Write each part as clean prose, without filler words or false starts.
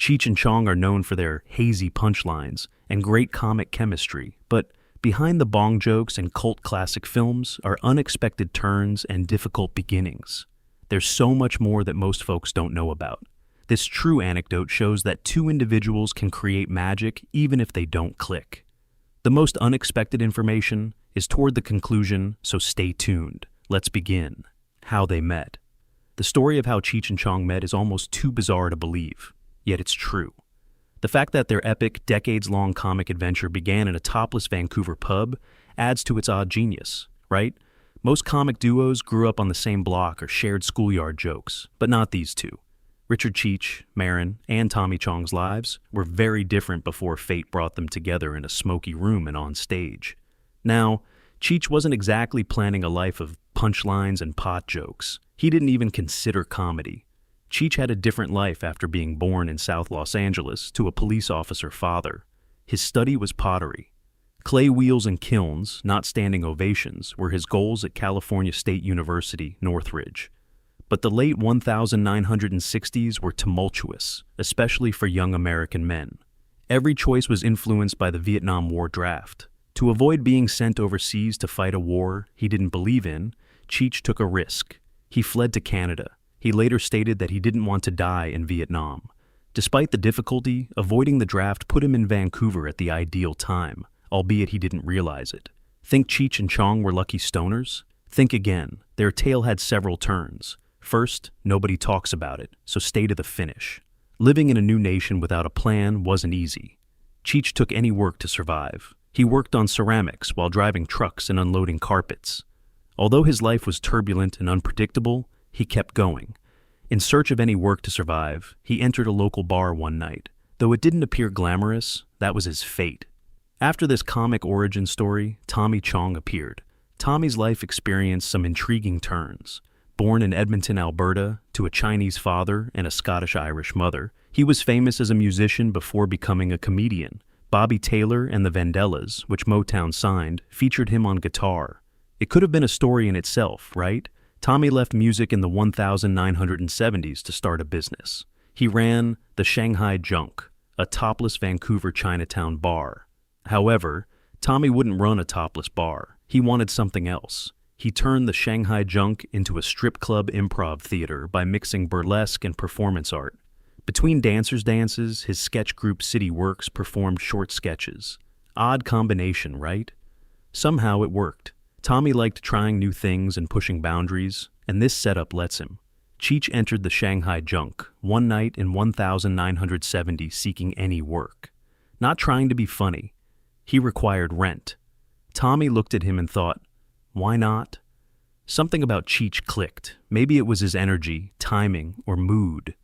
Cheech and Chong are known for their hazy punchlines and great comic chemistry, but behind the bong jokes and cult classic films are unexpected turns and difficult beginnings. There's so much more that most folks don't know about. This true anecdote shows that two individuals can create magic even if they don't click. The most unexpected information is toward the conclusion, so stay tuned. Let's begin. How they met. The story of how Cheech and Chong met is almost too bizarre to believe, yet it's true. The fact that their epic, decades-long comic adventure began in a topless Vancouver pub adds to its odd genius, right? Most comic duos grew up on the same block or shared schoolyard jokes, but not these two. Richard Cheech, Marin, and Tommy Chong's lives were very different before fate brought them together in a smoky room and on stage. Now, Cheech wasn't exactly planning a life of punchlines and pot jokes. He didn't even consider comedy. Cheech had a different life after being born in South Los Angeles to a police officer father. His study was pottery. Clay wheels and kilns, not standing ovations, were his goals at California State University, Northridge. But the late 1960s were tumultuous, especially for young American men. Every choice was influenced by the Vietnam War draft. To avoid being sent overseas to fight a war he didn't believe in, Cheech took a risk. He fled to Canada. He later stated that he didn't want to die in Vietnam. Despite the difficulty, avoiding the draft put him in Vancouver at the ideal time, albeit he didn't realize it. Think Cheech and Chong were lucky stoners? Think again. Their tale had several turns. First, nobody talks about it, so stay to the finish. Living in a new nation without a plan wasn't easy. Cheech took any work to survive. He worked on ceramics while driving trucks and unloading carpets. Although his life was turbulent and unpredictable, he kept going. In search of any work to survive, he entered a local bar one night. Though it didn't appear glamorous, that was his fate. After this comic origin story, Tommy Chong appeared. Tommy's life experienced some intriguing turns. Born in Edmonton, Alberta, to a Chinese father and a Scottish-Irish mother, he was famous as a musician before becoming a comedian. Bobby Taylor and the Vandellas, which Motown signed, featured him on guitar. It could have been a story in itself, right? Tommy left music in the 1970s to start a business. He ran the Shanghai Junk, a topless Vancouver Chinatown bar. However, Tommy wouldn't run a topless bar. He wanted something else. He turned the Shanghai Junk into a strip club improv theater by mixing burlesque and performance art. Between dancers' dances, his sketch group City Works performed short sketches. Odd combination, right? Somehow it worked. Tommy liked trying new things and pushing boundaries, and this setup lets him. Cheech entered the Shanghai Junk one night in 1970 seeking any work. Not trying to be funny. He required rent. Tommy looked at him and thought, why not? Something about Cheech clicked. Maybe it was his energy, timing, or mood.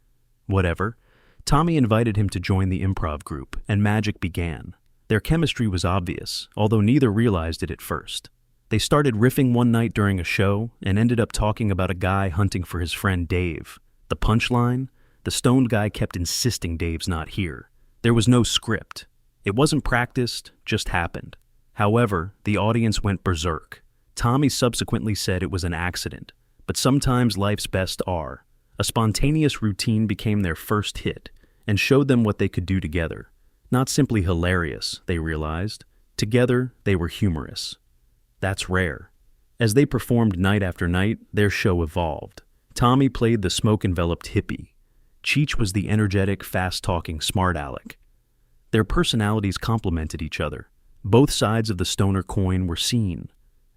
Whatever. Tommy invited him to join the improv group, and magic began. Their chemistry was obvious, although neither realized it at first. They started riffing one night during a show and ended up talking about a guy hunting for his friend Dave. The punchline? The stoned guy kept insisting Dave's not here. There was no script. It wasn't practiced, just happened. However, the audience went berserk. Tommy subsequently said it was an accident, but sometimes life's best are. A spontaneous routine became their first hit and showed them what they could do together. Not simply hilarious, they realized. Together, they were humorous. That's rare. As they performed night after night, their show evolved. Tommy played the smoke-enveloped hippie. Cheech was the energetic, fast-talking smart aleck. Their personalities complemented each other. Both sides of the stoner coin were seen.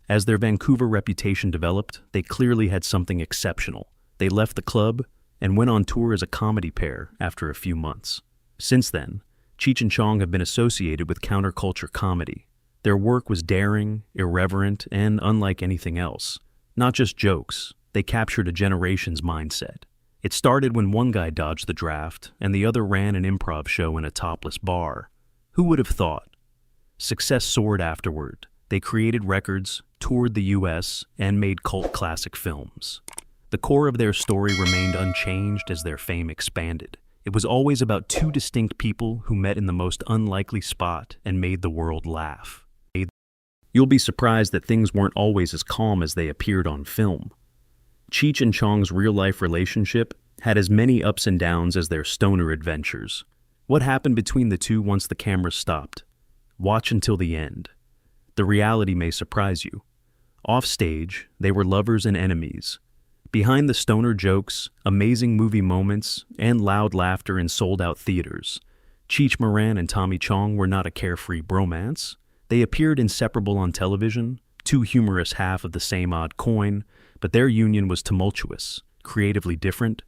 As their Vancouver reputation developed, they clearly had something exceptional. They left the club and went on tour as a comedy pair after a few months. Since then, Cheech and Chong have been associated with counterculture comedy. Their work was daring, irreverent, and unlike anything else. Not just jokes, they captured a generation's mindset. It started when one guy dodged the draft and the other ran an improv show in a topless bar. Who would have thought? Success soared afterward. They created records, toured the US, and made cult classic films. The core of their story remained unchanged as their fame expanded. It was always about two distinct people who met in the most unlikely spot and made the world laugh. You'll be surprised that things weren't always as calm as they appeared on film. Cheech and Chong's real-life relationship had as many ups and downs as their stoner adventures. What happened between the two once the cameras stopped? Watch until the end. The reality may surprise you. Offstage, they were lovers and enemies. Behind the stoner jokes, amazing movie moments, and loud laughter in sold-out theaters, Cheech Marin and Tommy Chong were not a carefree bromance. They appeared inseparable on television, two humorous half of the same odd coin, but their union was tumultuous, creatively different,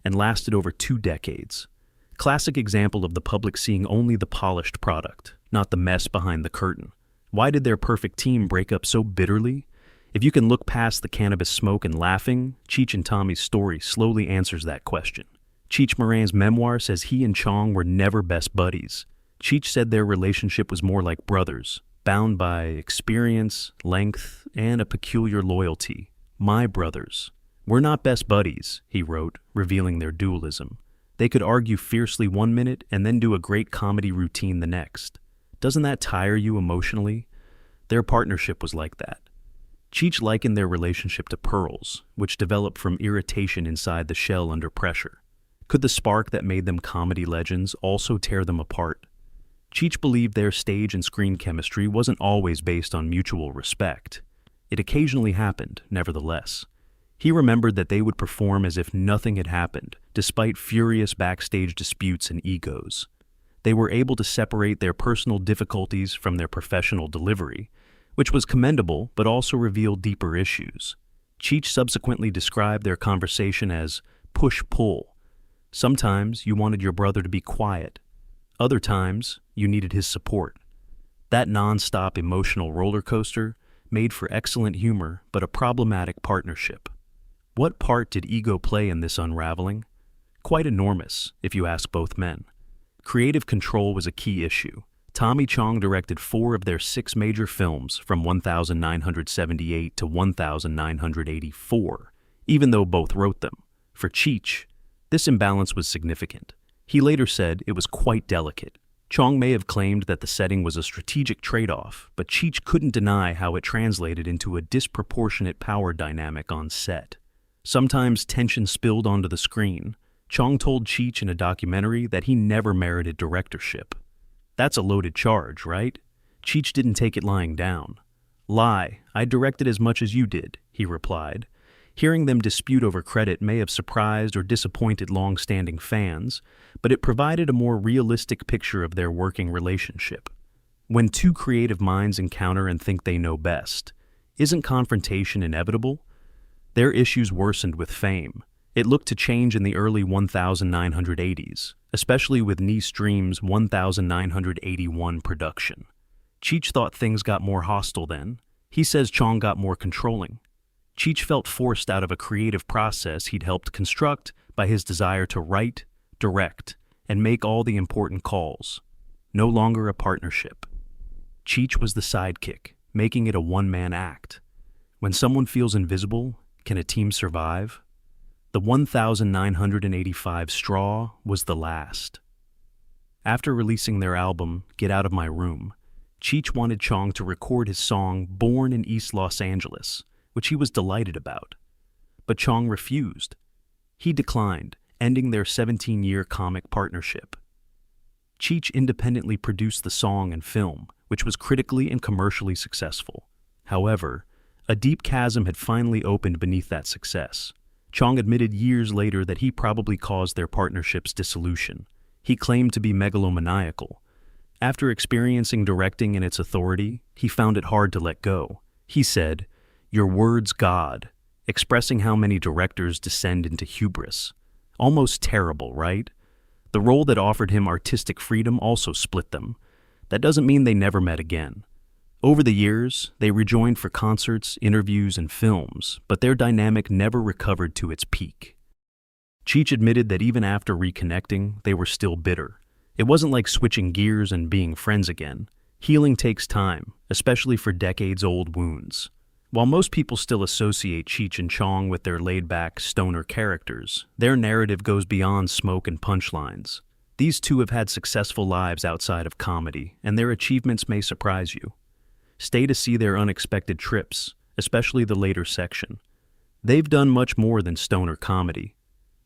and lasted over 2 decades. Classic example of the public seeing only the polished product, not the mess behind the curtain. Why did their perfect team break up so bitterly? If you can look past the cannabis smoke and laughing, Cheech and Tommy's story slowly answers that question. Cheech Marin's memoir says he and Chong were never best buddies. Cheech said their relationship was more like brothers, bound by experience, length, and a peculiar loyalty. My brothers. We're not best buddies, he wrote, revealing their dualism. They could argue fiercely one minute and then do a great comedy routine the next. Doesn't that tire you emotionally? Their partnership was like that. Cheech likened their relationship to pearls, which developed from irritation inside the shell under pressure. Could the spark that made them comedy legends also tear them apart? Cheech believed their stage and screen chemistry wasn't always based on mutual respect. It occasionally happened, nevertheless. He remembered that they would perform as if nothing had happened, despite furious backstage disputes and egos. They were able to separate their personal difficulties from their professional delivery, which was commendable but also revealed deeper issues. Cheech subsequently described their conversation as push-pull. Sometimes you wanted your brother to be quiet. Other times, you needed his support. That non-stop emotional roller coaster made for excellent humor but a problematic partnership. What part did ego play in this unraveling? Quite enormous, if you ask both men. Creative control was a key issue. Tommy Chong directed 4 of their 6 major films from 1978 to 1984, even though both wrote them. For Cheech, this imbalance was significant. He later said it was quite delicate. Chong may have claimed that the setting was a strategic trade-off, but Cheech couldn't deny how it translated into a disproportionate power dynamic on set. Sometimes tension spilled onto the screen. Chong told Cheech in a documentary that he never merited directorship. That's a loaded charge, right? Cheech didn't take it lying down. Lie, I directed as much as you did, he replied. Hearing them dispute over credit may have surprised or disappointed long-standing fans, but it provided a more realistic picture of their working relationship. When two creative minds encounter and think they know best, isn't confrontation inevitable? Their issues worsened with fame. It looked to change in the early 1980s, especially with Nice Dream's 1981 production. Cheech thought things got more hostile then. He says Chong got more controlling. Cheech felt forced out of a creative process he'd helped construct by his desire to write, direct, and make all the important calls. No longer a partnership. Cheech was the sidekick, making it a one-man act. When someone feels invisible, can a team survive? The 1985 Straw was the last. After releasing their album, Get Out of My Room, Cheech wanted Chong to record his song Born in East Los Angeles, which he was delighted about. But Chong refused. He declined, ending their 17-year comic partnership. Cheech independently produced the song and film, which was critically and commercially successful. However, a deep chasm had finally opened beneath that success. Chong admitted years later that he probably caused their partnership's dissolution. He claimed to be megalomaniacal. After experiencing directing and its authority, he found it hard to let go. He said, "Your word's God," expressing how many directors descend into hubris. Almost terrible, right? The role that offered him artistic freedom also split them. That doesn't mean they never met again. Over the years, they rejoined for concerts, interviews, and films, but their dynamic never recovered to its peak. Cheech admitted that even after reconnecting, they were still bitter. It wasn't like switching gears and being friends again. Healing takes time, especially for decades-old wounds. While most people still associate Cheech and Chong with their laid-back, stoner characters, their narrative goes beyond smoke and punchlines. These two have had successful lives outside of comedy, and their achievements may surprise you. Stay to see their unexpected trips, especially the later section. They've done much more than stoner comedy.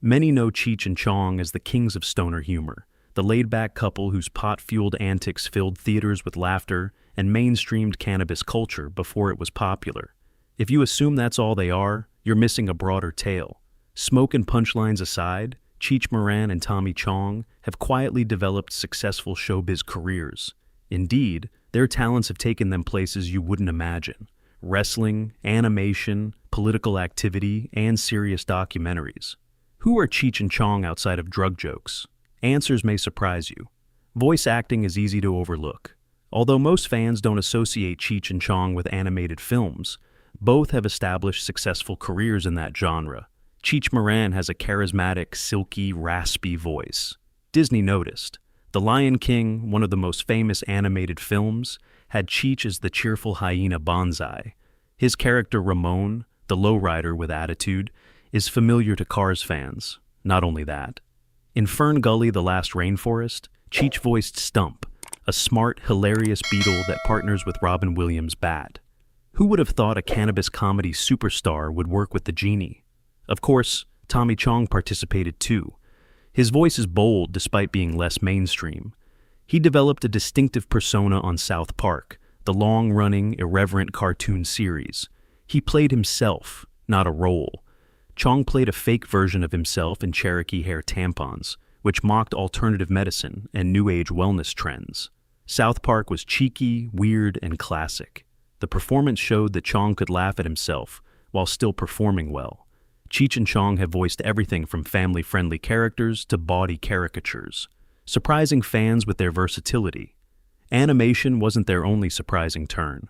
Many know Cheech and Chong as the kings of stoner humor, the laid-back couple whose pot-fueled antics filled theaters with laughter and mainstreamed cannabis culture before it was popular. If you assume that's all they are, you're missing a broader tale. Smoke and punchlines aside, Cheech Marin and Tommy Chong have quietly developed successful showbiz careers. Indeed, their talents have taken them places you wouldn't imagine: wrestling, animation, political activity, and serious documentaries. Who are Cheech and Chong outside of drug jokes? Answers may surprise you. Voice acting is easy to overlook. Although most fans don't associate Cheech and Chong with animated films, both have established successful careers in that genre. Cheech Marin has a charismatic, silky, raspy voice. Disney noticed. The Lion King, one of the most famous animated films, had Cheech as the cheerful hyena Bonsai. His character Ramon, the lowrider with attitude, is familiar to Cars fans. Not only that. In Fern Gully, The Last Rainforest, Cheech voiced Stump, a smart, hilarious beetle that partners with Robin Williams' Bat. Who would have thought a cannabis comedy superstar would work with the genie? Of course, Tommy Chong participated too. His voice is bold despite being less mainstream. He developed a distinctive persona on South Park, the long-running, irreverent cartoon series. He played himself, not a role. Chong played a fake version of himself in Cherokee hair tampons, which mocked alternative medicine and New Age wellness trends. South Park was cheeky, weird, and classic. The performance showed that Chong could laugh at himself while still performing well. Cheech and Chong have voiced everything from family-friendly characters to bawdy caricatures, surprising fans with their versatility. Animation wasn't their only surprising turn.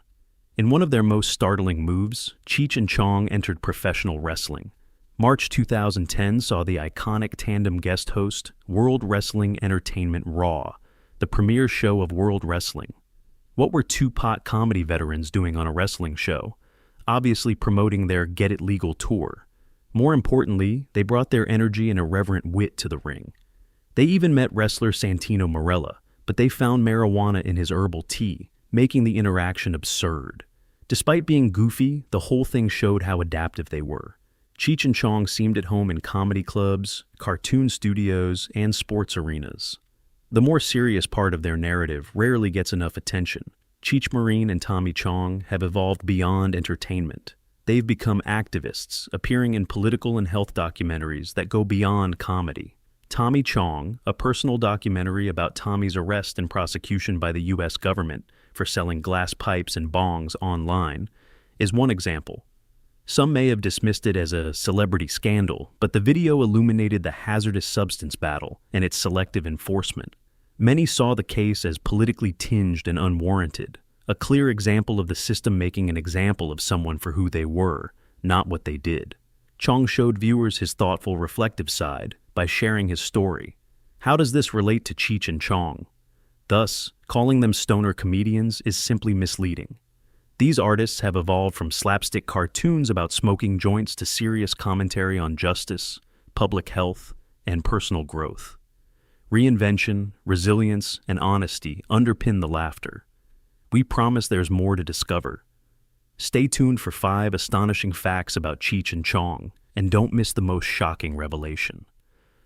In one of their most startling moves, Cheech and Chong entered professional wrestling. March 2010 saw the iconic tandem guest host World Wrestling Entertainment Raw, the premier show of World Wrestling. What were two pot comedy veterans doing on a wrestling show? Obviously promoting their Get It Legal tour. More importantly, they brought their energy and irreverent wit to the ring. They even met wrestler Santino Marella, but they found marijuana in his herbal tea, making the interaction absurd. Despite being goofy, the whole thing showed how adaptive they were. Cheech and Chong seemed at home in comedy clubs, cartoon studios, and sports arenas. The more serious part of their narrative rarely gets enough attention. Cheech Marin and Tommy Chong have evolved beyond entertainment. They've become activists, appearing in political and health documentaries that go beyond comedy. Tommy Chong, a personal documentary about Tommy's arrest and prosecution by the U.S. government for selling glass pipes and bongs online, is one example. Some may have dismissed it as a celebrity scandal, but the video illuminated the hazardous substance battle and its selective enforcement. Many saw the case as politically tinged and unwarranted, a clear example of the system making an example of someone for who they were, not what they did. Chong showed viewers his thoughtful, reflective side by sharing his story. How does this relate to Cheech and Chong? Thus, calling them stoner comedians is simply misleading. These artists have evolved from slapstick cartoons about smoking joints to serious commentary on justice, public health, and personal growth. Reinvention, resilience, and honesty underpin the laughter. We promise there's more to discover. Stay tuned for 5 astonishing facts about Cheech and Chong, and don't miss the most shocking revelation.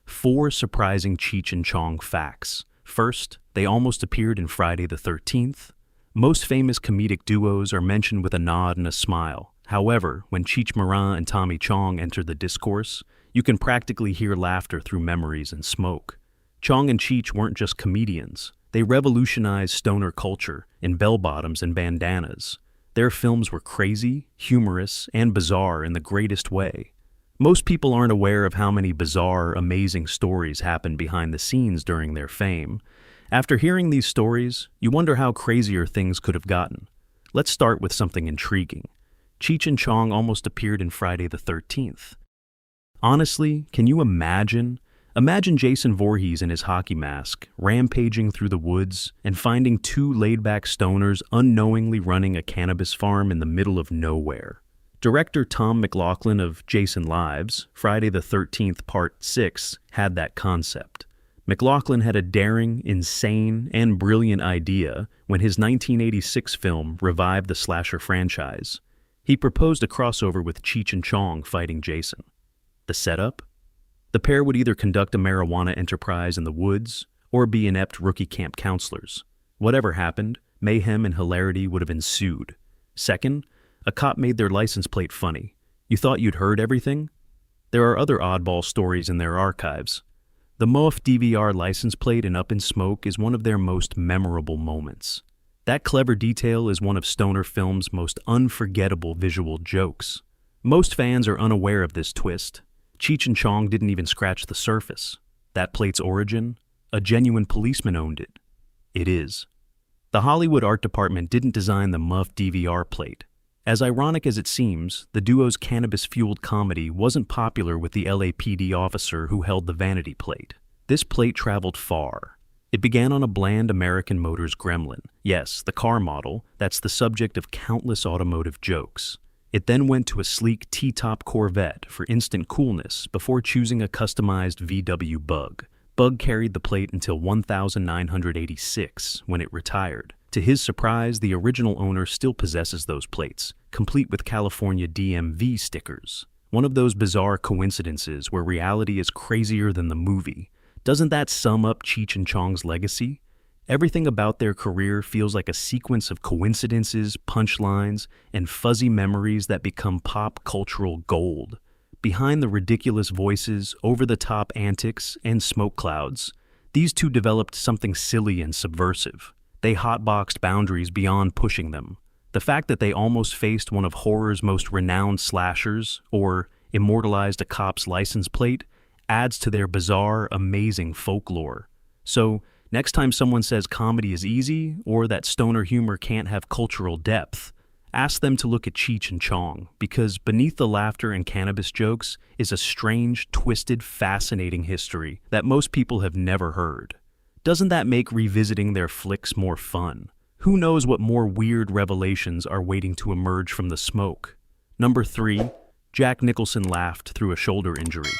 4 surprising Cheech and Chong facts. First, they almost appeared in Friday the 13th. Most famous comedic duos are mentioned with a nod and a smile. However, when Cheech Marin and Tommy Chong enter the discourse, you can practically hear laughter through memories and smoke. Chong and Cheech weren't just comedians. They revolutionized stoner culture in bell-bottoms and bandanas. Their films were crazy, humorous, and bizarre in the greatest way. Most people aren't aware of how many bizarre, amazing stories happened behind the scenes during their fame. After hearing these stories, you wonder how crazier things could have gotten. Let's start with something intriguing. Cheech and Chong almost appeared in Friday the 13th. Honestly, can you imagine? Imagine Jason Voorhees in his hockey mask, rampaging through the woods and finding 2 laid-back stoners unknowingly running a cannabis farm in the middle of nowhere. Director Tom McLaughlin of Jason Lives, Friday the 13th Part 6, had that concept. McLaughlin had a daring, insane, and brilliant idea when his 1986 film revived the slasher franchise. He proposed a crossover with Cheech and Chong fighting Jason. The setup? The pair would either conduct a marijuana enterprise in the woods or be inept rookie camp counselors. Whatever happened, mayhem and hilarity would have ensued. Second, a cop made their license plate funny. You thought you'd heard everything? There are other oddball stories in their archives. The MOF DVR license plate in Up in Smoke is one of their most memorable moments. That clever detail is one of stoner film's most unforgettable visual jokes. Most fans are unaware of this twist. Cheech and Chong didn't even scratch the surface. That plate's origin? A genuine policeman owned it. It is. The Hollywood art department didn't design the MUF DVR plate. As ironic as it seems, the duo's cannabis-fueled comedy wasn't popular with the LAPD officer who held the vanity plate. This plate traveled far. It began on a bland American Motors Gremlin. Yes, the car model that's the subject of countless automotive jokes. It then went to a sleek T-top Corvette for instant coolness before choosing a customized VW Bug. Bug carried the plate until 1986, when it retired. To his surprise, the original owner still possesses those plates, complete with California DMV stickers. One of those bizarre coincidences where reality is crazier than the movie. Doesn't that sum up Cheech and Chong's legacy? Everything about their career feels like a sequence of coincidences, punchlines, and fuzzy memories that become pop cultural gold. Behind the ridiculous voices, over-the-top antics, and smoke clouds, these two developed something silly and subversive. They hotboxed boundaries beyond pushing them. The fact that they almost faced one of horror's most renowned slashers, or immortalized a cop's license plate, adds to their bizarre, amazing folklore. So, next time someone says comedy is easy, or that stoner humor can't have cultural depth, ask them to look at Cheech and Chong, because beneath the laughter and cannabis jokes is a strange, twisted, fascinating history that most people have never heard. Doesn't that make revisiting their flicks more fun? Who knows what more weird revelations are waiting to emerge from the smoke? Number 3, Jack Nicholson laughed through a shoulder injury.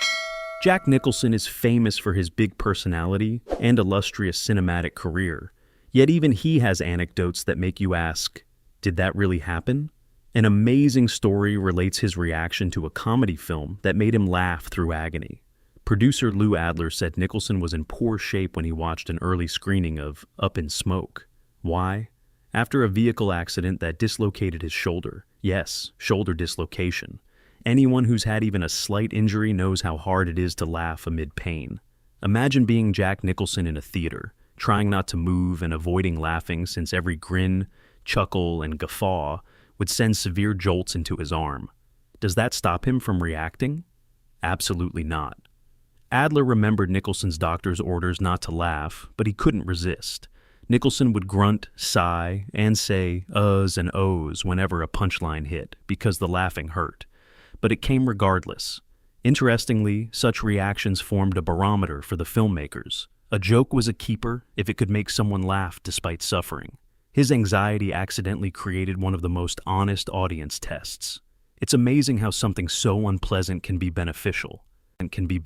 Jack Nicholson is famous for his big personality and illustrious cinematic career, yet even he has anecdotes that make you ask, did that really happen? An amazing story relates his reaction to a comedy film that made him laugh through agony. Producer Lou Adler said Nicholson was in poor shape when he watched an early screening of Up in Smoke. Why? After a vehicle accident that dislocated his shoulder. Yes, shoulder dislocation. Anyone who's had even a slight injury knows how hard it is to laugh amid pain. Imagine being Jack Nicholson in a theater, trying not to move and avoiding laughing since every grin, chuckle, and guffaw would send severe jolts into his arm. Does that stop him from reacting? Absolutely not. Adler remembered Nicholson's doctor's orders not to laugh, but he couldn't resist. Nicholson would grunt, sigh, and say uhs and ohs whenever a punchline hit, because the laughing hurt. But it came regardless. Interestingly, such reactions formed a barometer for the filmmakers. A joke was a keeper if it could make someone laugh despite suffering. His anxiety accidentally created one of the most honest audience tests. It's amazing how something so unpleasant can be beneficial and can be